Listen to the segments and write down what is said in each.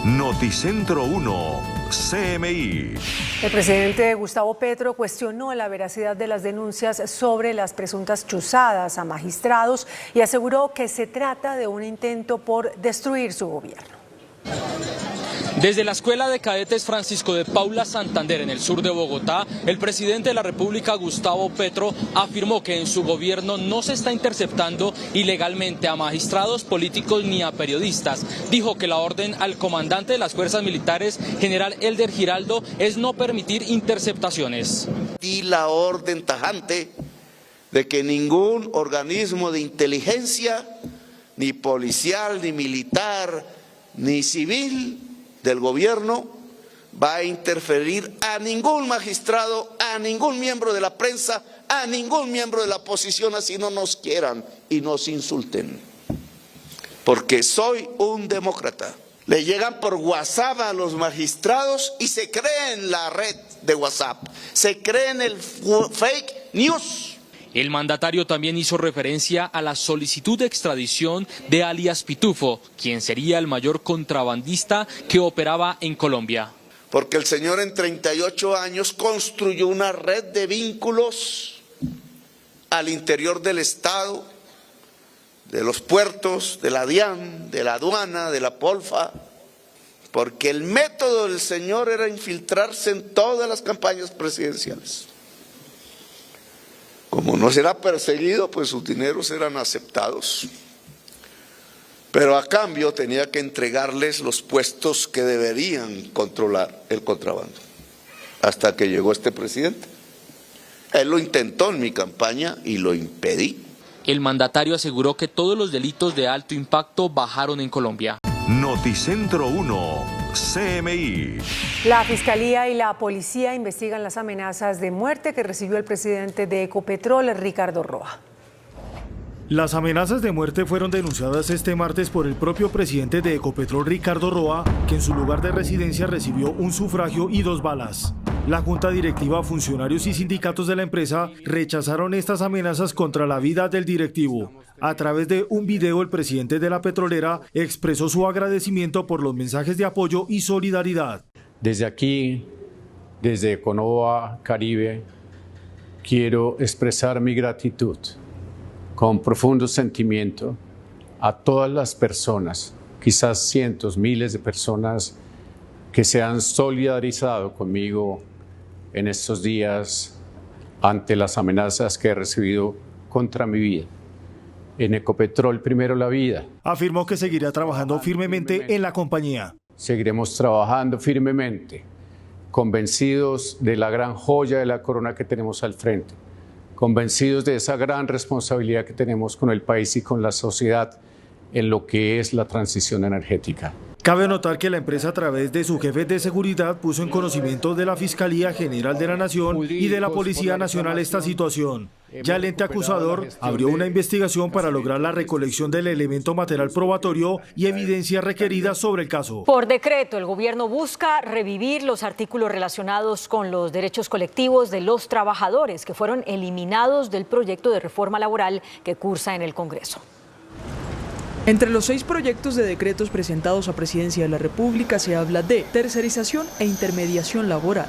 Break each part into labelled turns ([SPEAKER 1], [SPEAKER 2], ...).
[SPEAKER 1] Noticentro 1, CMI.
[SPEAKER 2] El presidente Gustavo Petro cuestionó la veracidad de las denuncias sobre las presuntas chuzadas a magistrados y aseguró que se trata de un intento por destruir su gobierno.
[SPEAKER 3] Desde la Escuela de Cadetes Francisco de Paula Santander, en el sur de Bogotá, el presidente de la República, Gustavo Petro, afirmó que en su gobierno no se está interceptando ilegalmente a magistrados, políticos ni a periodistas. Dijo que la orden al comandante de las fuerzas militares, general Elder Giraldo, es no permitir interceptaciones.
[SPEAKER 4] Y la orden tajante de que ningún organismo de inteligencia, ni policial, ni militar, ni civil, del gobierno va a interferir a ningún magistrado, a ningún miembro de la prensa, a ningún miembro de la oposición, así no nos quieran y nos insulten. Porque soy un demócrata. Le llegan por WhatsApp a los magistrados y se creen la red de WhatsApp, se creen el fake news.
[SPEAKER 3] El mandatario también hizo referencia a la solicitud de extradición de alias Pitufo, quien sería el mayor contrabandista que operaba en Colombia.
[SPEAKER 4] Porque el señor en 38 años construyó una red de vínculos al interior del Estado, de los puertos, de la DIAN, de la aduana, de la Polfa, porque el método del señor era infiltrarse en todas las campañas presidenciales. Como no será perseguido, pues sus dineros eran aceptados. Pero a cambio tenía que entregarles los puestos que deberían controlar el contrabando. Hasta que llegó este presidente. Él lo intentó en mi campaña y lo impedí.
[SPEAKER 3] El mandatario aseguró que todos los delitos de alto impacto bajaron en Colombia.
[SPEAKER 1] Noticentro 1, CMI.
[SPEAKER 2] La Fiscalía y la Policía investigan las amenazas de muerte que recibió el presidente de Ecopetrol, Ricardo Roa.
[SPEAKER 5] Las amenazas de muerte fueron denunciadas este martes por el propio presidente de Ecopetrol, Ricardo Roa, que en su lugar de residencia recibió un sufragio y 2 balas. La junta directiva, funcionarios y sindicatos de la empresa rechazaron estas amenazas contra la vida del directivo. A través de un video, el presidente de la petrolera expresó su agradecimiento por los mensajes de apoyo y solidaridad.
[SPEAKER 6] Desde aquí, desde Econova Caribe, quiero expresar mi gratitud con profundo sentimiento a todas las personas, quizás cientos, miles de personas que se han solidarizado conmigo en estos días ante las amenazas que he recibido contra mi vida. En Ecopetrol, primero la vida.
[SPEAKER 5] Afirmó que seguirá trabajando firmemente en la compañía.
[SPEAKER 6] Seguiremos trabajando firmemente, convencidos de la gran joya de la corona que tenemos al frente, convencidos de esa gran responsabilidad que tenemos con el país y con la sociedad en lo que es la transición energética.
[SPEAKER 5] Cabe notar que la empresa, a través de su jefe de seguridad, puso en conocimiento de la Fiscalía General de la Nación y de la Policía Nacional esta situación. Ya el ente acusador abrió una investigación para lograr la recolección del elemento material probatorio y evidencia requerida sobre el caso.
[SPEAKER 7] Por decreto, el gobierno busca revivir los artículos relacionados con los derechos colectivos de los trabajadores que fueron eliminados del proyecto de reforma laboral que cursa en el Congreso.
[SPEAKER 8] Entre los 6 proyectos de decretos presentados a Presidencia de la República se habla de tercerización e intermediación laboral.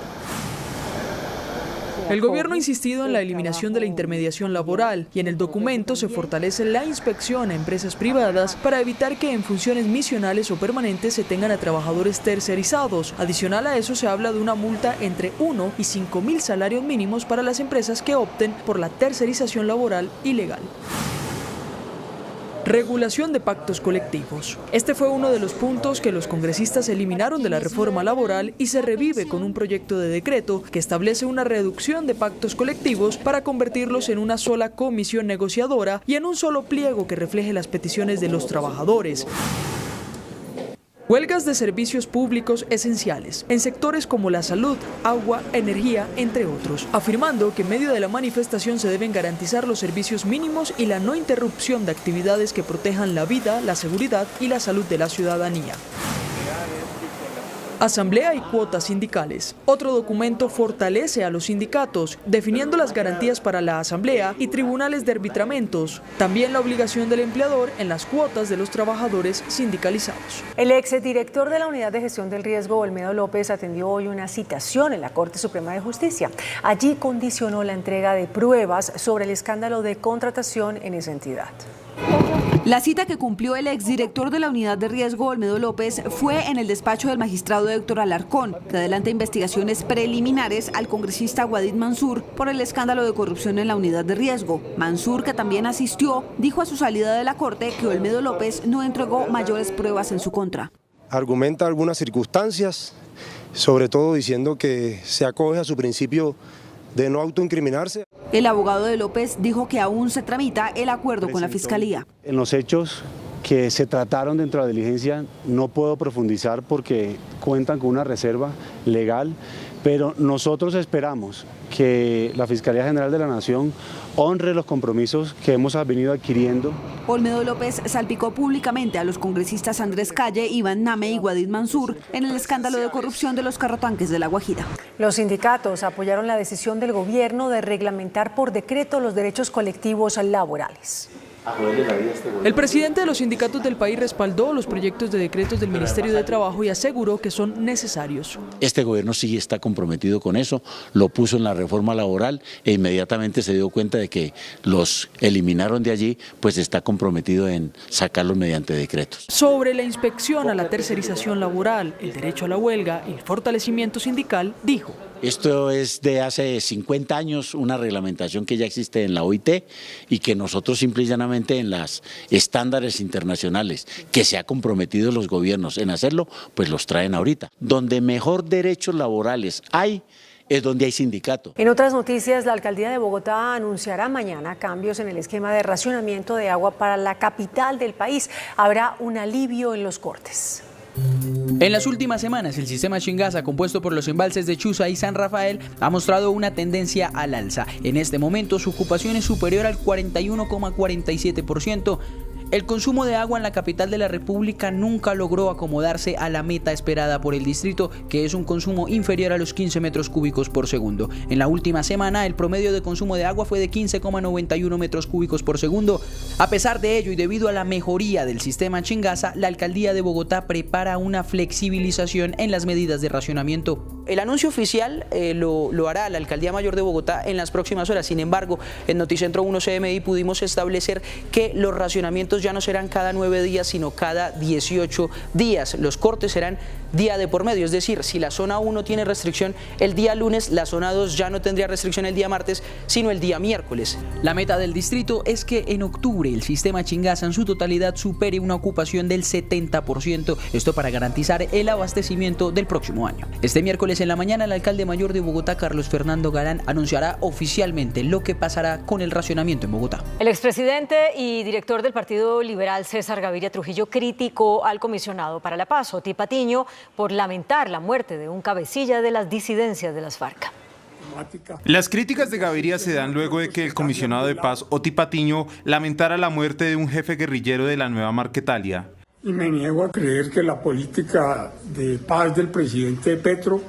[SPEAKER 8] El gobierno ha insistido en la eliminación de la intermediación laboral y en el documento se fortalece la inspección a empresas privadas para evitar que en funciones misionales o permanentes se tengan a trabajadores tercerizados. Adicional a eso se habla de una multa entre 1 y 5.000 salarios mínimos para las empresas que opten por la tercerización laboral ilegal. Regulación de pactos colectivos. Este fue uno de los puntos que los congresistas eliminaron de la reforma laboral y se revive con un proyecto de decreto que establece una reducción de pactos colectivos para convertirlos en una sola comisión negociadora y en un solo pliego que refleje las peticiones de los trabajadores. Huelgas de servicios públicos esenciales, en sectores como la salud, agua, energía, entre otros, afirmando que en medio de la manifestación se deben garantizar los servicios mínimos y la no interrupción de actividades que protejan la vida, la seguridad y la salud de la ciudadanía. Asamblea y cuotas sindicales. Otro documento fortalece a los sindicatos, definiendo las garantías para la asamblea y tribunales de arbitramentos. También la obligación del empleador en las cuotas de los trabajadores sindicalizados.
[SPEAKER 2] El exdirector de la Unidad de Gestión del Riesgo, Olmedo López, atendió hoy una citación en la Corte Suprema de Justicia. Allí condicionó la entrega de pruebas sobre el escándalo de contratación en esa entidad.
[SPEAKER 9] La cita que cumplió el exdirector de la Unidad de Riesgo, Olmedo López, fue en el despacho del magistrado Héctor Alarcón, que adelanta investigaciones preliminares al congresista Wadid Mansur por el escándalo de corrupción en la Unidad de Riesgo. Mansur, que también asistió, dijo a su salida de la Corte que Olmedo López no entregó mayores pruebas en su contra.
[SPEAKER 10] Argumenta algunas circunstancias, sobre todo diciendo que se acoge a su principio de no autoincriminarse.
[SPEAKER 9] El abogado de López dijo que aún se tramita el acuerdo con la Fiscalía.
[SPEAKER 11] En los hechos que se trataron dentro de la diligencia no puedo profundizar porque cuentan con una reserva legal, pero nosotros esperamos que la Fiscalía General de la Nación honre los compromisos que hemos venido adquiriendo.
[SPEAKER 9] Olmedo López salpicó públicamente a los congresistas Andrés Calle, Iván Name y Wadid Mansur en el escándalo de corrupción de los carrotanques de La Guajira.
[SPEAKER 2] Los sindicatos apoyaron la decisión del gobierno de reglamentar por decreto los derechos colectivos laborales.
[SPEAKER 8] El presidente de los sindicatos del país respaldó los proyectos de decretos del Ministerio de Trabajo y aseguró que son necesarios.
[SPEAKER 12] Este gobierno sí está comprometido con eso, lo puso en la reforma laboral e inmediatamente se dio cuenta de que los eliminaron de allí, pues está comprometido en sacarlos mediante decretos.
[SPEAKER 8] Sobre la inspección a la tercerización laboral, el derecho a la huelga y el fortalecimiento sindical, dijo:
[SPEAKER 12] esto es de hace 50 años, una reglamentación que ya existe en la OIT y que nosotros simple y llanamente en los estándares internacionales que se ha comprometido los gobiernos en hacerlo, pues los traen ahorita. Donde mejor derechos laborales hay, es donde hay sindicato.
[SPEAKER 2] En otras noticias, la Alcaldía de Bogotá anunciará mañana cambios en el esquema de racionamiento de agua para la capital del país. Habrá un alivio en los cortes.
[SPEAKER 13] En las últimas semanas, el sistema Chingaza, compuesto por los embalses de Chuza y San Rafael, ha mostrado una tendencia al alza. En este momento, su ocupación es superior al 41,47%. El consumo de agua en la capital de la República nunca logró acomodarse a la meta esperada por el distrito, que es un consumo inferior a los 15 metros cúbicos por segundo. En la última semana, el promedio de consumo de agua fue de 15,91 metros cúbicos por segundo. A pesar de ello y debido a la mejoría del sistema Chingaza, la Alcaldía de Bogotá prepara una flexibilización en las medidas de racionamiento. El anuncio oficial lo hará la Alcaldía Mayor de Bogotá en las próximas horas. Sin embargo, en Noticentro 1 CMI pudimos establecer que los racionamientos ya no serán cada 9 días, sino cada 18 días. Los cortes serán día de por medio, es decir, si la zona 1 tiene restricción el día lunes, la zona 2 ya no tendría restricción el día martes, sino el día miércoles. La meta del distrito es que en octubre el sistema Chingaza en su totalidad supere una ocupación del 70%, esto para garantizar el abastecimiento del próximo año. Este miércoles en la mañana, el alcalde mayor de Bogotá, Carlos Fernando Galán, anunciará oficialmente lo que pasará con el racionamiento en Bogotá.
[SPEAKER 7] El expresidente y director del Partido Liberal, César Gaviria Trujillo, criticó al comisionado para la paz, Oti Patiño, por lamentar la muerte de un cabecilla de las disidencias de las FARC.
[SPEAKER 14] Las críticas de Gaviria se dan luego de que el comisionado de paz, Oti Patiño, lamentara la muerte de un jefe guerrillero de la Nueva Marquetalia.
[SPEAKER 15] Y me niego a creer que la política de paz del presidente Petro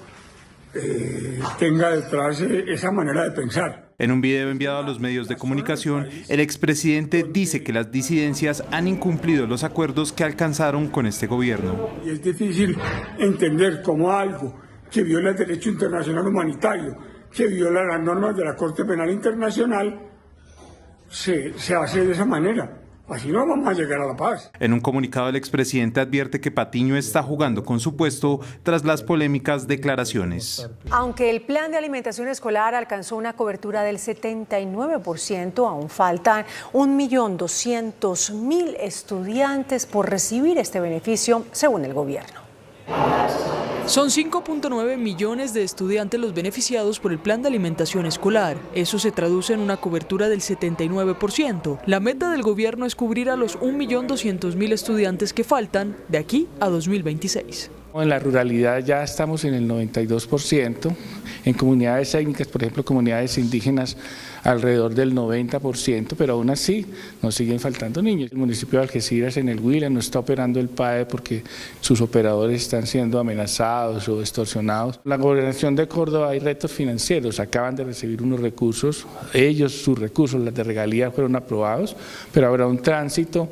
[SPEAKER 15] tenga detrás esa manera de pensar.
[SPEAKER 14] En un video enviado a los medios de comunicación, el expresidente dice que las disidencias han incumplido los acuerdos que alcanzaron con este gobierno.
[SPEAKER 15] Y es difícil entender cómo algo que viola el derecho internacional humanitario, que viola las normas de la Corte Penal Internacional, se hace de esa manera. Así no vamos a llegar a la paz.
[SPEAKER 14] En un comunicado, el expresidente advierte que Patiño está jugando con su puesto tras las polémicas declaraciones.
[SPEAKER 2] Aunque el plan de alimentación escolar alcanzó una cobertura del 79%, aún faltan 1.200.000 estudiantes por recibir este beneficio, según el gobierno.
[SPEAKER 8] Son 5.9 millones de estudiantes los beneficiados por el plan de alimentación escolar. Eso se traduce en una cobertura del 79%. La meta del gobierno es cubrir a los 1.200.000 estudiantes que faltan de aquí a 2026.
[SPEAKER 16] En la ruralidad ya estamos en el 92%, en comunidades étnicas, por ejemplo, comunidades indígenas, alrededor del 90%, pero aún así nos siguen faltando niños. El municipio de Algeciras, en el Huila, no está operando el PAE porque sus operadores están siendo amenazados o extorsionados. La Gobernación de Córdoba hay retos financieros, acaban de recibir unos recursos, sus recursos, las de regalía, fueron aprobados, pero habrá un tránsito.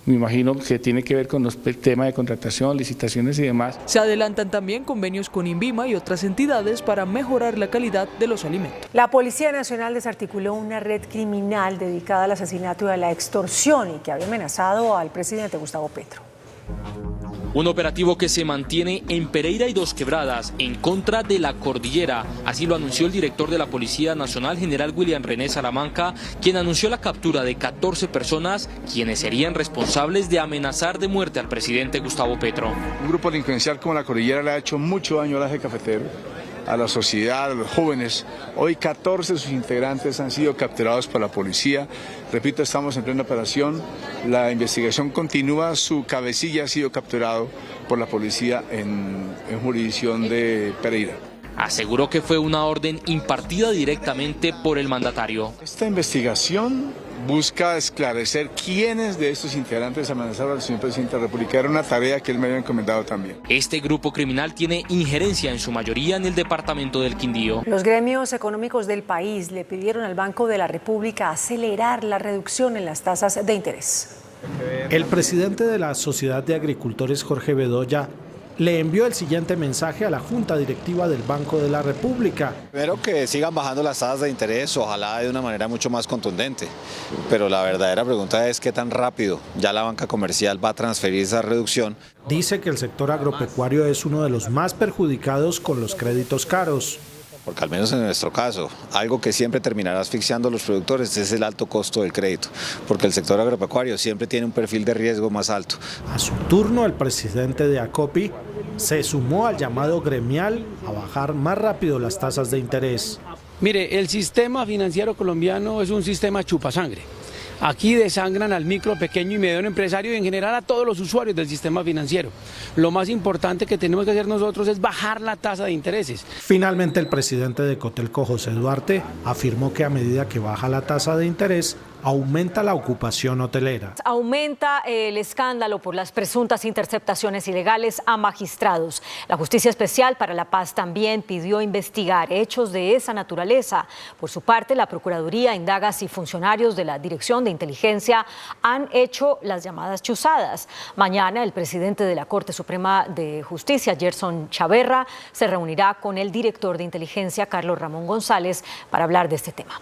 [SPEAKER 16] Me imagino que tiene que ver con los temas de contratación, licitaciones y demás.
[SPEAKER 8] Se adelantan también convenios con INVIMA y otras entidades para mejorar la calidad de los alimentos.
[SPEAKER 2] La Policía Nacional desarticuló una red criminal dedicada al asesinato y a la extorsión y que había amenazado al presidente Gustavo Petro.
[SPEAKER 3] Un operativo que se mantiene en Pereira y Dos Quebradas, en contra de la cordillera. Así lo anunció el director de la Policía Nacional, general William René Salamanca, quien anunció la captura de 14 personas, quienes serían responsables de amenazar de muerte al presidente Gustavo Petro.
[SPEAKER 17] Un grupo delincuencial como la cordillera le ha hecho mucho daño al eje cafetero, a la sociedad, a los jóvenes. Hoy 14 de sus integrantes han sido capturados por la policía. Repito, estamos en plena operación. La investigación continúa. Su cabecilla ha sido capturado por la policía en jurisdicción de Pereira.
[SPEAKER 3] Aseguró que fue una orden impartida directamente por el mandatario.
[SPEAKER 17] Esta investigación busca esclarecer quiénes de estos integrantes amenazaron al señor presidente de la República. Era una tarea que él me había encomendado también.
[SPEAKER 3] Este grupo criminal tiene injerencia en su mayoría en el departamento del Quindío.
[SPEAKER 2] Los gremios económicos del país le pidieron al Banco de la República acelerar la reducción en las tasas de interés.
[SPEAKER 18] El presidente de la Sociedad de Agricultores, Jorge Bedoya, le envió el siguiente mensaje a la Junta Directiva del Banco de la República.
[SPEAKER 19] Primero, que sigan bajando las tasas de interés, ojalá de una manera mucho más contundente, pero la verdadera pregunta es qué tan rápido ya la banca comercial va a transferir esa reducción.
[SPEAKER 18] Dice que el sector agropecuario es uno de los más perjudicados con los créditos caros.
[SPEAKER 19] Porque al menos en nuestro caso, algo que siempre terminará asfixiando a los productores es el alto costo del crédito, porque el sector agropecuario siempre tiene un perfil de riesgo más alto.
[SPEAKER 18] A su turno, el presidente de ACOPI se sumó al llamado gremial a bajar más rápido las tasas de interés.
[SPEAKER 20] Mire, el sistema financiero colombiano es un sistema chupasangre. Aquí desangran al micro, pequeño y mediano empresario y en general a todos los usuarios del sistema financiero. Lo más importante que tenemos que hacer nosotros es bajar la tasa de intereses.
[SPEAKER 18] Finalmente, el presidente de Cotelco, José Duarte, afirmó que a medida que baja la tasa de interés, aumenta la ocupación hotelera.
[SPEAKER 7] Aumenta el escándalo por las presuntas interceptaciones ilegales a magistrados. La Justicia Especial para la Paz también pidió investigar hechos de esa naturaleza. Por su parte, la Procuraduría indaga si funcionarios de la Dirección de Inteligencia han hecho las llamadas chuzadas. Mañana, el presidente de la Corte Suprema de Justicia, Gerson Chaverra, se reunirá con el director de Inteligencia, Carlos Ramón González, para hablar de este tema.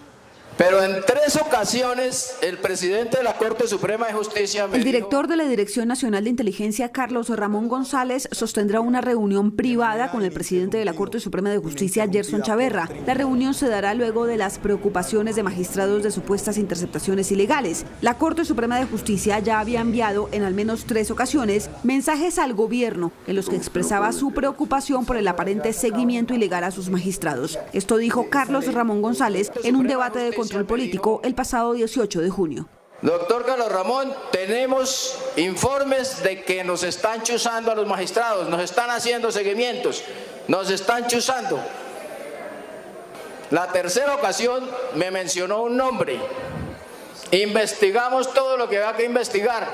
[SPEAKER 21] Pero en 3 ocasiones el presidente de la Corte Suprema de Justicia...
[SPEAKER 9] El director de la Dirección Nacional de Inteligencia, Carlos Ramón González, sostendrá una reunión privada con el presidente de la Corte Suprema de Justicia, Gerson Chaverra. La reunión se dará luego de las preocupaciones de magistrados de supuestas interceptaciones ilegales. La Corte Suprema de Justicia ya había enviado en al menos 3 ocasiones mensajes al gobierno en los que expresaba su preocupación por el aparente seguimiento ilegal a sus magistrados. Esto dijo Carlos Ramón González en un debate de control político el pasado 18 de junio.
[SPEAKER 21] Doctor Carlos Ramón, tenemos informes de que nos están chuzando a los magistrados, nos están haciendo seguimientos, nos están chuzando. La tercera ocasión me mencionó un nombre. Investigamos todo lo que había que investigar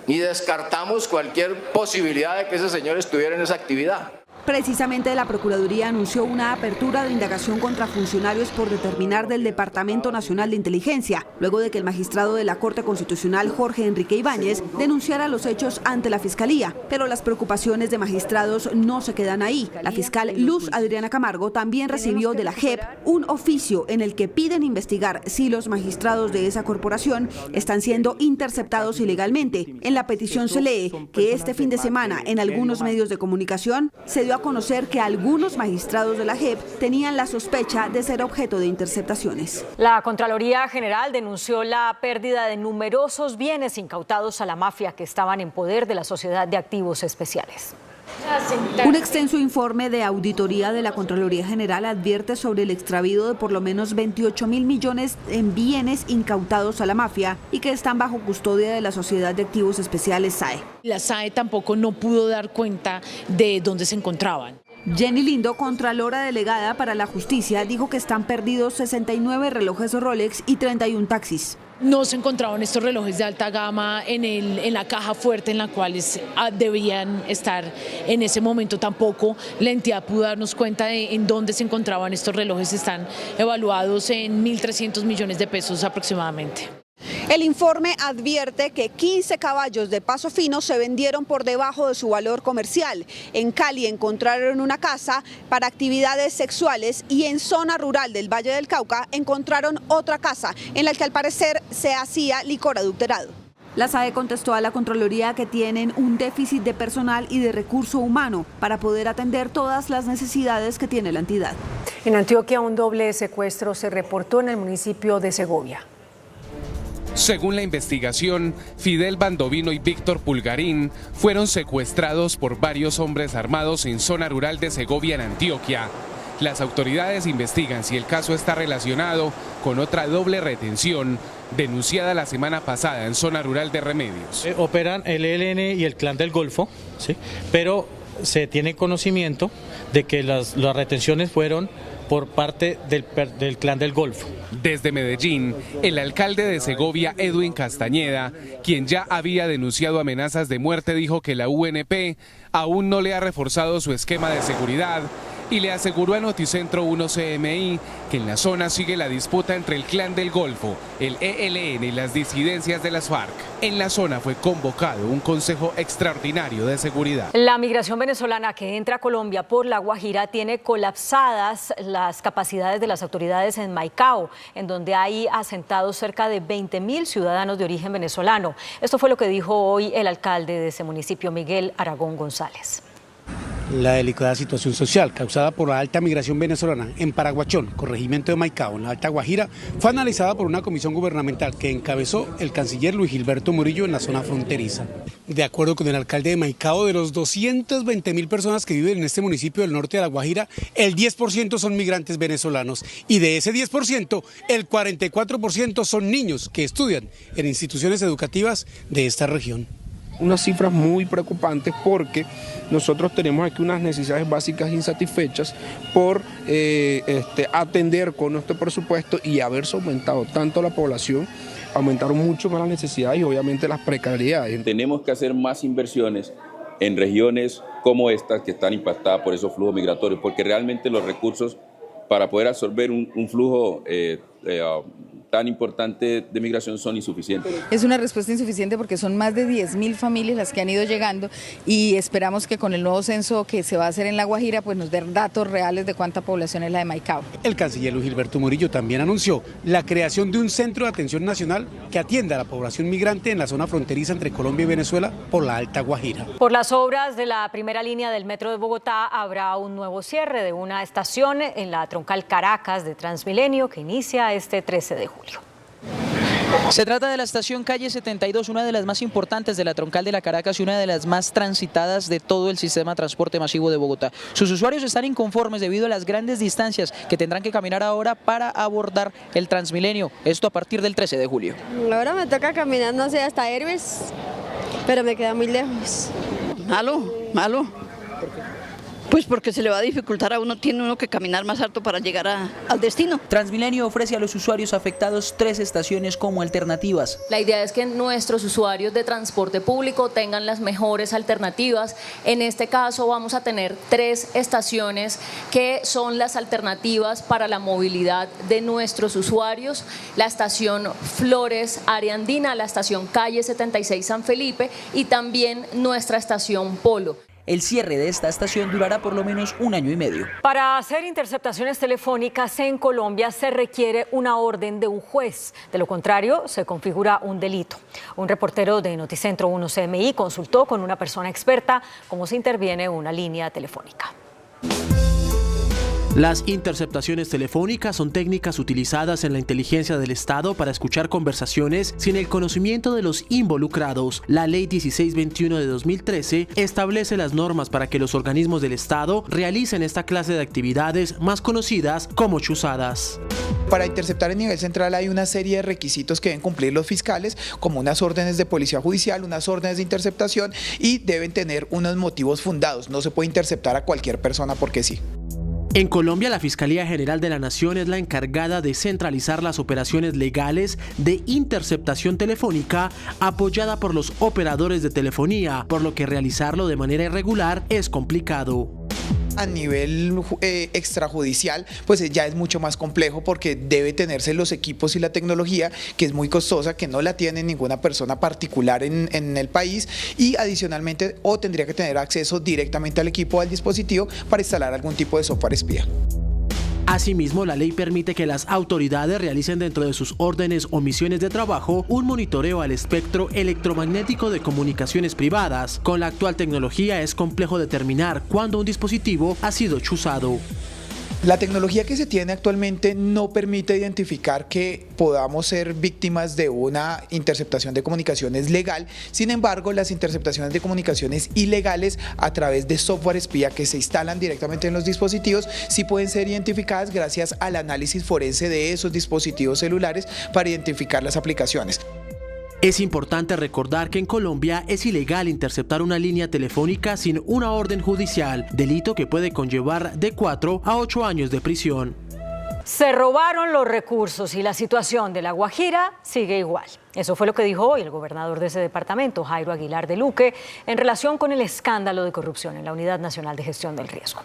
[SPEAKER 21] y descartamos cualquier posibilidad de que ese señor estuviera en esa actividad.
[SPEAKER 9] Precisamente la Procuraduría anunció una apertura de indagación contra funcionarios por determinar del Departamento Nacional de Inteligencia, luego de que el magistrado de la Corte Constitucional, Jorge Enrique Ibáñez, denunciara los hechos ante la Fiscalía. Pero las preocupaciones de magistrados no se quedan ahí. La fiscal Luz Adriana Camargo también recibió de la JEP un oficio en el que piden investigar si los magistrados de esa corporación están siendo interceptados ilegalmente. En la petición se lee que este fin de semana en algunos medios de comunicación se dio a conocer que algunos magistrados de la JEP tenían la sospecha de ser objeto de interceptaciones.
[SPEAKER 7] La Contraloría General denunció la pérdida de numerosos bienes incautados a la mafia que estaban en poder de la Sociedad de Activos Especiales.
[SPEAKER 9] Un extenso informe de auditoría de la Contraloría General advierte sobre el extravío de por lo menos 28.000 millones en bienes incautados a la mafia y que están bajo custodia de la Sociedad de Activos Especiales SAE.
[SPEAKER 4] La SAE tampoco no pudo dar cuenta de dónde se encontraban.
[SPEAKER 9] Jenny Lindo, contralora delegada para la justicia, dijo que están perdidos 69 relojes Rolex y 31 taxis.
[SPEAKER 4] No se encontraban estos relojes de alta gama en la caja fuerte en la cual debían estar en ese momento. Tampoco la entidad pudo darnos cuenta de en dónde se encontraban estos relojes. Están evaluados en 1.300 millones de pesos aproximadamente.
[SPEAKER 9] El informe advierte que 15 caballos de paso fino se vendieron por debajo de su valor comercial. En Cali encontraron una casa para actividades sexuales y en zona rural del Valle del Cauca encontraron otra casa en la que al parecer se hacía licor adulterado. La SAE contestó a la Contraloría que tienen un déficit de personal y de recurso humano para poder atender todas las necesidades que tiene la entidad.
[SPEAKER 2] En Antioquia, un doble secuestro se reportó en el municipio de Segovia.
[SPEAKER 22] Según la investigación, Fidel Bandovino y Víctor Pulgarín fueron secuestrados por varios hombres armados en zona rural de Segovia, en Antioquia. Las autoridades investigan si el caso está relacionado con otra doble retención denunciada la semana pasada en zona rural de Remedios.
[SPEAKER 23] Operan el ELN y el Clan del Golfo, ¿sí? Pero se tiene conocimiento de que las retenciones fueron por parte del Clan del Golfo.
[SPEAKER 22] Desde Medellín, el alcalde de Segovia, Edwin Castañeda, quien ya había denunciado amenazas de muerte, dijo que la UNP aún no le ha reforzado su esquema de seguridad y le aseguró a Noticentro 1 CMI que en la zona sigue la disputa entre el Clan del Golfo, el ELN y las disidencias de las FARC. En la zona fue convocado un consejo extraordinario de seguridad.
[SPEAKER 7] La migración venezolana que entra a Colombia por La Guajira tiene colapsadas las capacidades de las autoridades en Maicao, en donde hay asentados cerca de 20.000 ciudadanos de origen venezolano. Esto fue lo que dijo hoy el alcalde de ese municipio, Miguel Aragón González.
[SPEAKER 24] La delicada situación social causada por la alta migración venezolana en Paraguachón, corregimiento de Maicao, en la Alta Guajira, fue analizada por una comisión gubernamental que encabezó el canciller Luis Gilberto Murillo en la zona fronteriza. De acuerdo con el alcalde de Maicao, de los 220.000 personas que viven en este municipio del norte de La Guajira, el 10% son migrantes venezolanos y de ese 10%, el 44% son niños que estudian en instituciones educativas de esta región.
[SPEAKER 25] Unas cifras muy preocupantes porque nosotros tenemos aquí unas necesidades básicas insatisfechas por atender con nuestro presupuesto y haberse aumentado tanto la población, aumentaron mucho más las necesidades y obviamente las precariedades.
[SPEAKER 26] Tenemos que hacer más inversiones en regiones como estas que están impactadas por esos flujos migratorios, porque realmente los recursos para poder absorber un flujo tan importante de migración son insuficientes.
[SPEAKER 27] Es una respuesta insuficiente porque son más de 10.000 familias las que han ido llegando y esperamos que con el nuevo censo que se va a hacer en La Guajira pues nos den datos reales de cuánta población es la de Maicao.
[SPEAKER 24] El canciller Luis Gilberto Murillo también anunció la creación de un centro de atención nacional que atienda a la población migrante en la zona fronteriza entre Colombia y Venezuela por la Alta Guajira.
[SPEAKER 7] Por las obras de la primera línea del metro de Bogotá habrá un nuevo cierre de una estación en la troncal Caracas de Transmilenio que inicia este 13 de julio.
[SPEAKER 13] Se trata de la estación Calle 72, una de las más importantes de la troncal de la Caracas y una de las más transitadas de todo el sistema de transporte masivo de Bogotá. Sus usuarios están inconformes debido a las grandes distancias que tendrán que caminar ahora para abordar el Transmilenio, esto a partir del 13 de julio.
[SPEAKER 28] Ahora me toca caminar, no sé, hasta Hermes, pero me queda muy lejos.
[SPEAKER 29] Malo. Pues porque se le va a dificultar a uno, tiene uno que caminar más alto para llegar al destino.
[SPEAKER 13] Transmilenio ofrece a los usuarios afectados 3 estaciones como alternativas.
[SPEAKER 30] La idea es que nuestros usuarios de transporte público tengan las mejores alternativas. En este caso vamos a tener 3 estaciones que son las alternativas para la movilidad de nuestros usuarios. La estación Flores Área Andina, la estación Calle 76 San Felipe y también nuestra estación Polo.
[SPEAKER 13] El cierre de esta estación durará por lo menos 1 año y medio.
[SPEAKER 7] Para hacer interceptaciones telefónicas en Colombia se requiere una orden de un juez. De lo contrario, se configura un delito. Un reportero de Noticentro 1 CMI consultó con una persona experta cómo se interviene una línea telefónica.
[SPEAKER 1] Las interceptaciones telefónicas son técnicas utilizadas en la inteligencia del Estado para escuchar conversaciones sin el conocimiento de los involucrados. La Ley 1621 de 2013 establece las normas para que los organismos del Estado realicen esta clase de actividades más conocidas como chuzadas.
[SPEAKER 5] Para interceptar a nivel central hay una serie de requisitos que deben cumplir los fiscales, como unas órdenes de policía judicial, unas órdenes de interceptación, y deben tener unos motivos fundados. No se puede interceptar a cualquier persona porque sí.
[SPEAKER 1] En Colombia, la Fiscalía General de la Nación es la encargada de centralizar las operaciones legales de interceptación telefónica apoyada por los operadores de telefonía, por lo que realizarlo de manera irregular es complicado.
[SPEAKER 5] A nivel extrajudicial, pues ya es mucho más complejo porque debe tenerse los equipos y la tecnología, que es muy costosa, que no la tiene ninguna persona particular en el país, y adicionalmente tendría que tener acceso directamente al equipo o al dispositivo para instalar algún tipo de software espía.
[SPEAKER 1] Asimismo, la ley permite que las autoridades realicen dentro de sus órdenes o misiones de trabajo un monitoreo al espectro electromagnético de comunicaciones privadas. Con la actual tecnología es complejo determinar cuándo un dispositivo ha sido chuzado.
[SPEAKER 5] La tecnología que se tiene actualmente no permite identificar que podamos ser víctimas de una interceptación de comunicaciones legal. Sin embargo, las interceptaciones de comunicaciones ilegales a través de software espía que se instalan directamente en los dispositivos sí pueden ser identificadas gracias al análisis forense de esos dispositivos celulares para identificar las aplicaciones.
[SPEAKER 1] Es importante recordar que en Colombia es ilegal interceptar una línea telefónica sin una orden judicial, delito que puede conllevar de 4 a 8 años de prisión.
[SPEAKER 7] Se robaron los recursos y la situación de La Guajira sigue igual. Eso fue lo que dijo hoy el gobernador de ese departamento, Jairo Aguilar de Luque, en relación con el escándalo de corrupción en la Unidad Nacional de Gestión del Riesgo.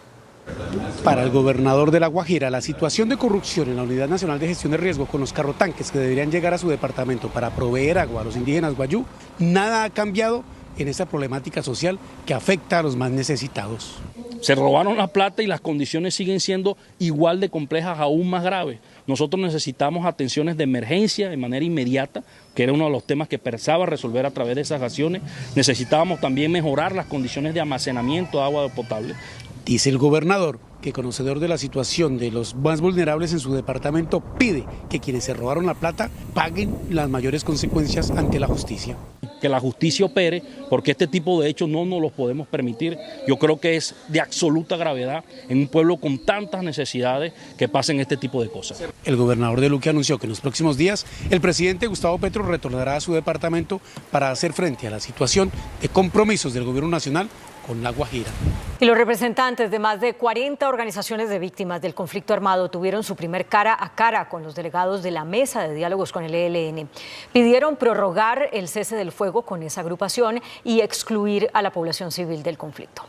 [SPEAKER 24] Para el gobernador de La Guajira, la situación de corrupción en la Unidad Nacional de Gestión de Riesgo con los carrotanques que deberían llegar a su departamento para proveer agua a los indígenas guayú, nada ha cambiado en esta problemática social que afecta a los más necesitados.
[SPEAKER 6] Se robaron la plata y las condiciones siguen siendo igual de complejas, aún más graves. Nosotros necesitamos atenciones de emergencia de manera inmediata, que era uno de los temas que pensaba resolver a través de esas acciones. Necesitábamos también mejorar las condiciones de almacenamiento de agua potable.
[SPEAKER 24] Dice el gobernador que, conocedor de la situación de los más vulnerables en su departamento, pide que quienes se robaron la plata paguen las mayores consecuencias ante la justicia.
[SPEAKER 6] Que la justicia opere, porque este tipo de hechos no nos los podemos permitir. Yo creo que es de absoluta gravedad en un pueblo con tantas necesidades que pasen este tipo de cosas.
[SPEAKER 24] El gobernador de Luque anunció que en los próximos días el presidente Gustavo Petro retornará a su departamento para hacer frente a la situación de compromisos del gobierno nacional con La Guajira.
[SPEAKER 7] Y los representantes de más de 40 organizaciones de víctimas del conflicto armado tuvieron su primer cara a cara con los delegados de la Mesa de Diálogos con el ELN. Pidieron prorrogar el cese del fuego con esa agrupación y excluir a la población civil del conflicto.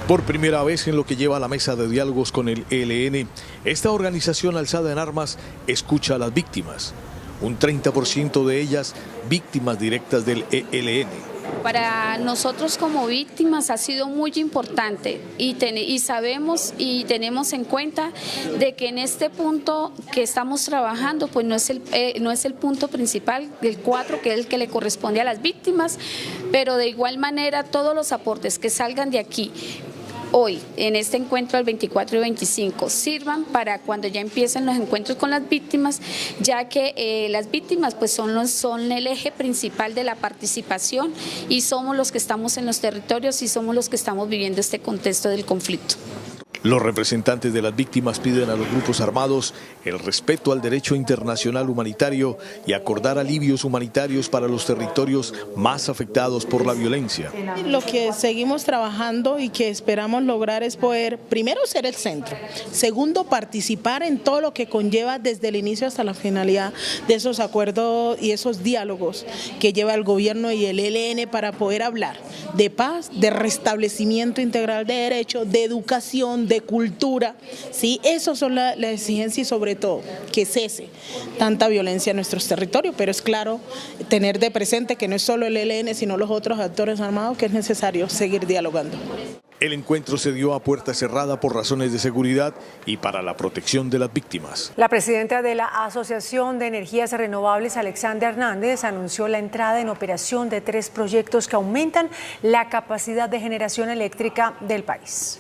[SPEAKER 8] Por primera vez en lo que lleva a la Mesa de Diálogos con el ELN, esta organización alzada en armas escucha a las víctimas. Un 30% de ellas víctimas directas del ELN.
[SPEAKER 10] Para nosotros como víctimas ha sido muy importante y sabemos y tenemos en cuenta de que en este punto que estamos trabajando pues no es el punto principal, el 4, que es el que le corresponde a las víctimas, pero de igual manera todos los aportes que salgan de aquí hoy, en este encuentro del 24 y 25, sirvan para cuando ya empiecen los encuentros con las víctimas, ya que las víctimas pues son el eje principal de la participación y somos los que estamos en los territorios y somos los que estamos viviendo este contexto del conflicto.
[SPEAKER 8] Los representantes de las víctimas piden a los grupos armados el respeto al derecho internacional humanitario y acordar alivios humanitarios para los territorios más afectados por la violencia.
[SPEAKER 11] Lo que seguimos trabajando y que esperamos lograr es poder, primero, ser el centro, segundo, participar en todo lo que conlleva desde el inicio hasta la finalidad de esos acuerdos y esos diálogos que lleva el gobierno y el ELN para poder hablar de paz, de restablecimiento integral de derechos, de educación, de cultura, ¿sí? Eso son la exigencia y sobre todo que cese tanta violencia en nuestros territorios, pero es claro tener de presente que no es solo el ELN sino los otros actores armados, que es necesario seguir dialogando.
[SPEAKER 8] El encuentro se dio a puerta cerrada por razones de seguridad y para la protección de las víctimas.
[SPEAKER 2] La presidenta de la Asociación de Energías Renovables, Alexandra Hernández, anunció la entrada en operación de 3 proyectos que aumentan la capacidad de generación eléctrica del país.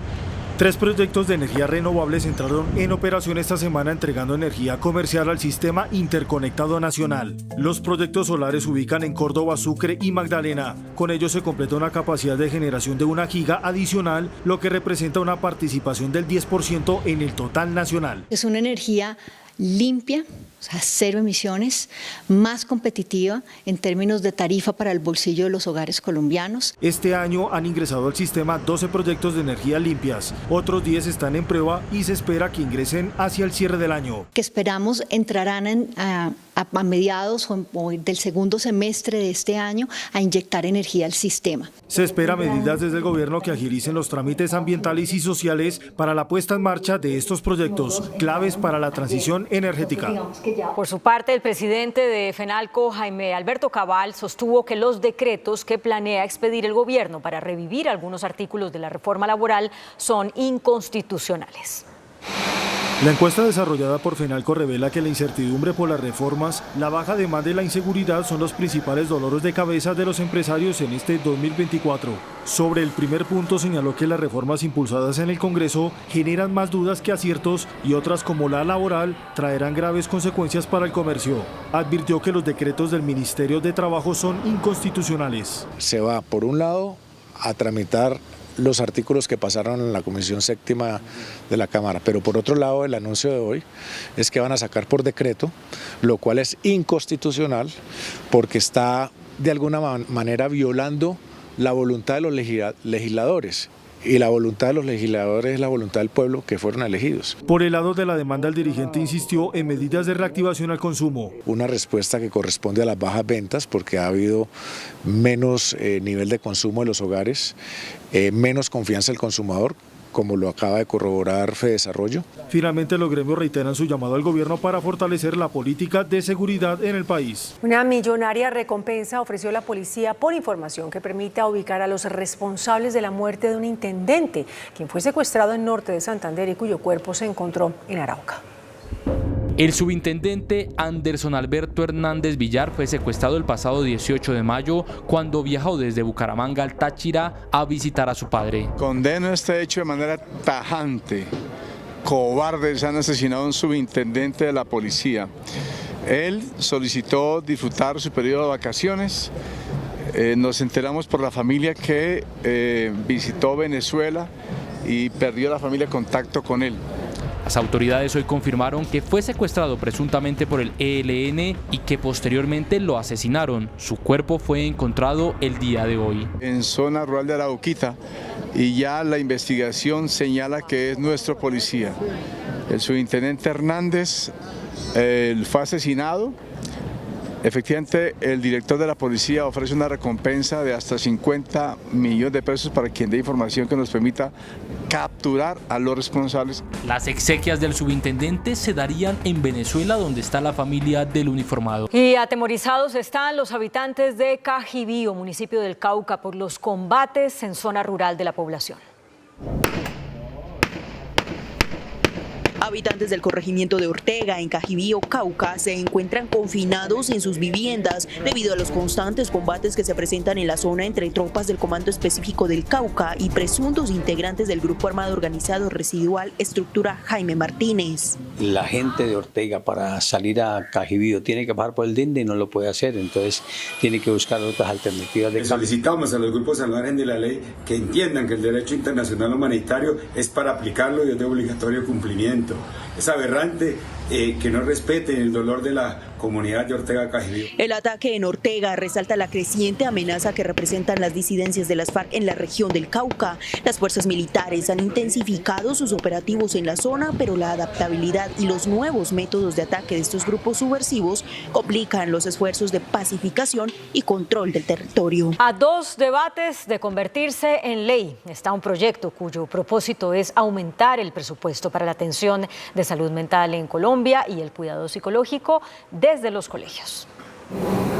[SPEAKER 3] 3 proyectos de energía renovables entraron en operación esta semana entregando energía comercial al sistema interconectado nacional. Los proyectos solares se ubican en Córdoba, Sucre y Magdalena. Con ello se completa una capacidad de generación de 1 giga adicional, lo que representa una participación del 10% en el total nacional.
[SPEAKER 12] Es una energía limpia, o sea, 0 emisiones, más competitiva en términos de tarifa para el bolsillo de los hogares colombianos.
[SPEAKER 3] Este año han ingresado al sistema 12 proyectos de energía limpias, otros 10 están en prueba y se espera que ingresen hacia el cierre del año.
[SPEAKER 12] Que esperamos entrarán a mediados del segundo semestre de este año a inyectar energía al sistema.
[SPEAKER 3] Se espera medidas desde el gobierno que agilicen los trámites ambientales y sociales para la puesta en marcha de estos proyectos, claves para la transición energética.
[SPEAKER 7] Por su parte, el presidente de FENALCO, Jaime Alberto Cabal, sostuvo que los decretos que planea expedir el gobierno para revivir algunos artículos de la reforma laboral son inconstitucionales.
[SPEAKER 3] La encuesta desarrollada por FENALCO revela que la incertidumbre por las reformas, la baja demanda y la inseguridad son los principales dolores de cabeza de los empresarios en este 2024. Sobre el primer punto señaló que las reformas impulsadas en el Congreso generan más dudas que aciertos y otras como la laboral traerán graves consecuencias para el comercio. Advirtió que los decretos del Ministerio de Trabajo son inconstitucionales.
[SPEAKER 14] Se va, por un lado, a tramitar los artículos que pasaron en la Comisión Séptima de la Cámara, pero por otro lado el anuncio de hoy es que van a sacar por decreto, lo cual es inconstitucional porque está de alguna manera violando la voluntad de los legisladores. Y la voluntad de los legisladores es la voluntad del pueblo que fueron elegidos.
[SPEAKER 3] Por el lado de la demanda, el dirigente insistió en medidas de reactivación al consumo.
[SPEAKER 14] Una respuesta que corresponde a las bajas ventas porque ha habido menos nivel de consumo de los hogares, menos confianza del consumidor, como lo acaba de corroborar FEDesarrollo.
[SPEAKER 3] Finalmente, los gremios reiteran su llamado al gobierno para fortalecer la política de seguridad en el país.
[SPEAKER 2] Una millonaria recompensa ofreció la policía por información que permita ubicar a los responsables de la muerte de un intendente, quien fue secuestrado en norte de Santander y cuyo cuerpo se encontró en Arauca.
[SPEAKER 15] El subintendente Anderson Alberto Hernández Villar fue secuestrado el pasado 18 de mayo cuando viajó desde Bucaramanga al Táchira a visitar a su padre.
[SPEAKER 16] Condeno este hecho de manera tajante. Cobardes han asesinado a un subintendente de la policía. Él solicitó disfrutar su periodo de vacaciones. Nos enteramos por la familia que visitó Venezuela y perdió la familia contacto con él.
[SPEAKER 15] Las autoridades hoy confirmaron que fue secuestrado presuntamente por el ELN y que posteriormente lo asesinaron. Su cuerpo fue encontrado el día de hoy.
[SPEAKER 16] En zona rural de Arauquita, y ya la investigación señala que es nuestro policía. El subintendente Hernández fue asesinado. Efectivamente, el director de la policía ofrece una recompensa de hasta 50 millones de pesos para quien dé información que nos permita capturar a los responsables.
[SPEAKER 15] Las exequias del subintendente se darían en Venezuela, donde está la familia del uniformado.
[SPEAKER 7] Y atemorizados están los habitantes de Cajibío, municipio del Cauca, por los combates en zona rural de la población.
[SPEAKER 17] Habitantes del corregimiento de Ortega, en Cajibío, Cauca, se encuentran confinados en sus viviendas debido a los constantes combates que se presentan en la zona entre tropas del Comando Específico del Cauca y presuntos integrantes del grupo armado organizado residual Estructura Jaime Martínez.
[SPEAKER 18] La gente de Ortega para salir a Cajibío tiene que pasar por el Dinde y no lo puede hacer, entonces tiene que buscar otras alternativas de cambio.
[SPEAKER 19] Solicitamos a los grupos al margen de la ley que entiendan que el derecho internacional humanitario es para aplicarlo y es de obligatorio cumplimiento. Es aberrante que no respeten el dolor de la comunidad de Ortega Cajibío.
[SPEAKER 17] El ataque en Ortega resalta la creciente amenaza que representan las disidencias de las FARC en la región del Cauca. Las fuerzas militares han intensificado sus operativos en la zona, pero la adaptabilidad y los nuevos métodos de ataque de estos grupos subversivos complican los esfuerzos de pacificación y control del territorio.
[SPEAKER 7] A 2 debates de convertirse en ley está un proyecto cuyo propósito es aumentar el presupuesto para la atención de salud mental en Colombia y el cuidado psicológico desde los colegios.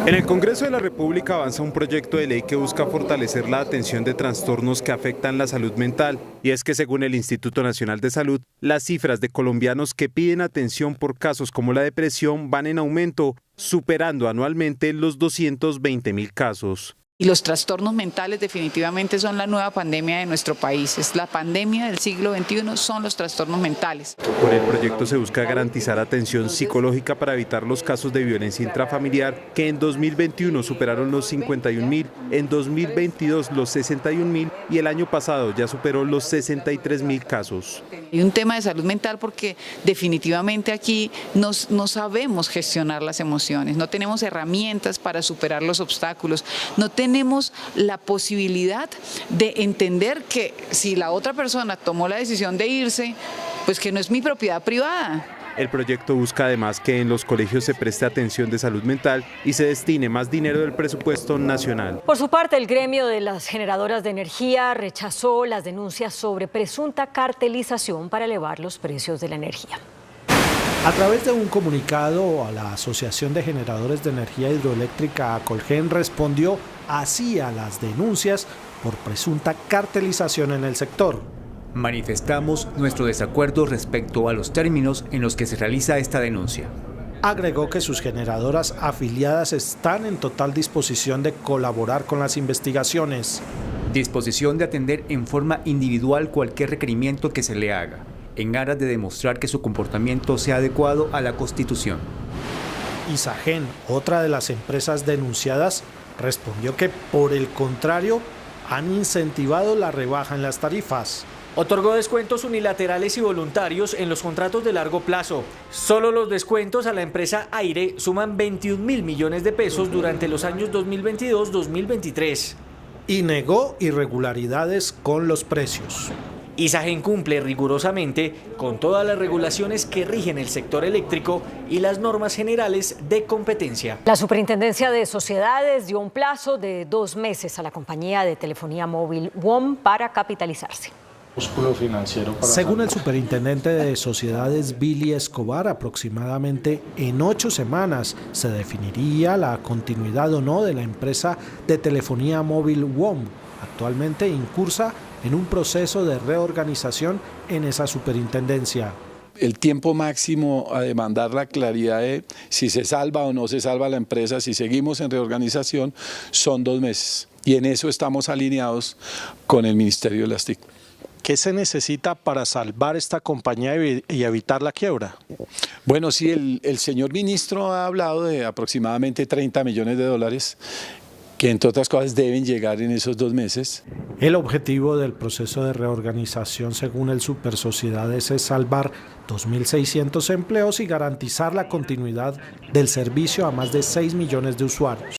[SPEAKER 20] En el Congreso de la República avanza un proyecto de ley que busca fortalecer la atención de trastornos que afectan la salud mental. Y es que según el Instituto Nacional de Salud, las cifras de colombianos que piden atención por casos como la depresión van en aumento, superando anualmente los 220.000 casos.
[SPEAKER 4] Y los trastornos mentales definitivamente son la nueva pandemia de nuestro país. Es la pandemia del siglo XXI, son los trastornos mentales.
[SPEAKER 20] Con el proyecto se busca garantizar atención psicológica para evitar los casos de violencia intrafamiliar que en 2021 superaron los 51.000, en 2022 los 61.000 y el año pasado ya superó los 63.000 casos.
[SPEAKER 4] Hay un tema de salud mental porque definitivamente aquí no sabemos gestionar las emociones, no tenemos herramientas para superar los obstáculos, no tenemos la posibilidad de entender que si la otra persona tomó la decisión de irse, pues que no es mi propiedad privada.
[SPEAKER 20] El proyecto busca además que en los colegios se preste atención de salud mental y se destine más dinero del presupuesto nacional.
[SPEAKER 7] Por su parte, el gremio de las generadoras de energía rechazó las denuncias sobre presunta cartelización para elevar los precios de la energía.
[SPEAKER 9] A través de un comunicado, a la Asociación de Generadores de Energía Hidroeléctrica, Acolgen, respondió así a las denuncias por presunta cartelización en el sector.
[SPEAKER 21] Manifestamos nuestro desacuerdo respecto a los términos en los que se realiza esta denuncia.
[SPEAKER 9] Agregó que sus generadoras afiliadas están en total disposición de colaborar con las investigaciones.
[SPEAKER 21] Disposición de atender en forma individual cualquier requerimiento que se le haga, en aras de demostrar que su comportamiento sea adecuado a la Constitución.
[SPEAKER 9] Isagen, otra de las empresas denunciadas, respondió que por el contrario han incentivado la rebaja en las tarifas.
[SPEAKER 22] Otorgó descuentos unilaterales y voluntarios en los contratos de largo plazo. Solo los descuentos a la empresa Aire suman 21.000 millones de pesos durante los años 2022-2023.
[SPEAKER 9] Y negó irregularidades con los precios.
[SPEAKER 22] Isagen cumple rigurosamente con todas las regulaciones que rigen el sector eléctrico y las normas generales de competencia.
[SPEAKER 7] La Superintendencia de Sociedades dio un plazo de 2 meses a la compañía de telefonía móvil WOM para capitalizarse.
[SPEAKER 9] Según el superintendente de Sociedades, Billy Escobar, aproximadamente en 8 semanas se definiría la continuidad o no de la empresa de telefonía móvil WOM, actualmente incursa en un proceso de reorganización en esa superintendencia.
[SPEAKER 23] El tiempo máximo a demandar la claridad de si se salva o no se salva la empresa, si seguimos en reorganización, son 2 meses. Y en eso estamos alineados con el Ministerio de las TIC.
[SPEAKER 9] ¿Qué se necesita para salvar esta compañía y evitar la quiebra?
[SPEAKER 23] Bueno, sí, el señor ministro ha hablado de aproximadamente 30 millones de dólares que entre otras cosas deben llegar en esos 2 meses.
[SPEAKER 9] El objetivo del proceso de reorganización, según el Supersociedades, es salvar 2.600 empleos y garantizar la continuidad del servicio a más de 6 millones de usuarios.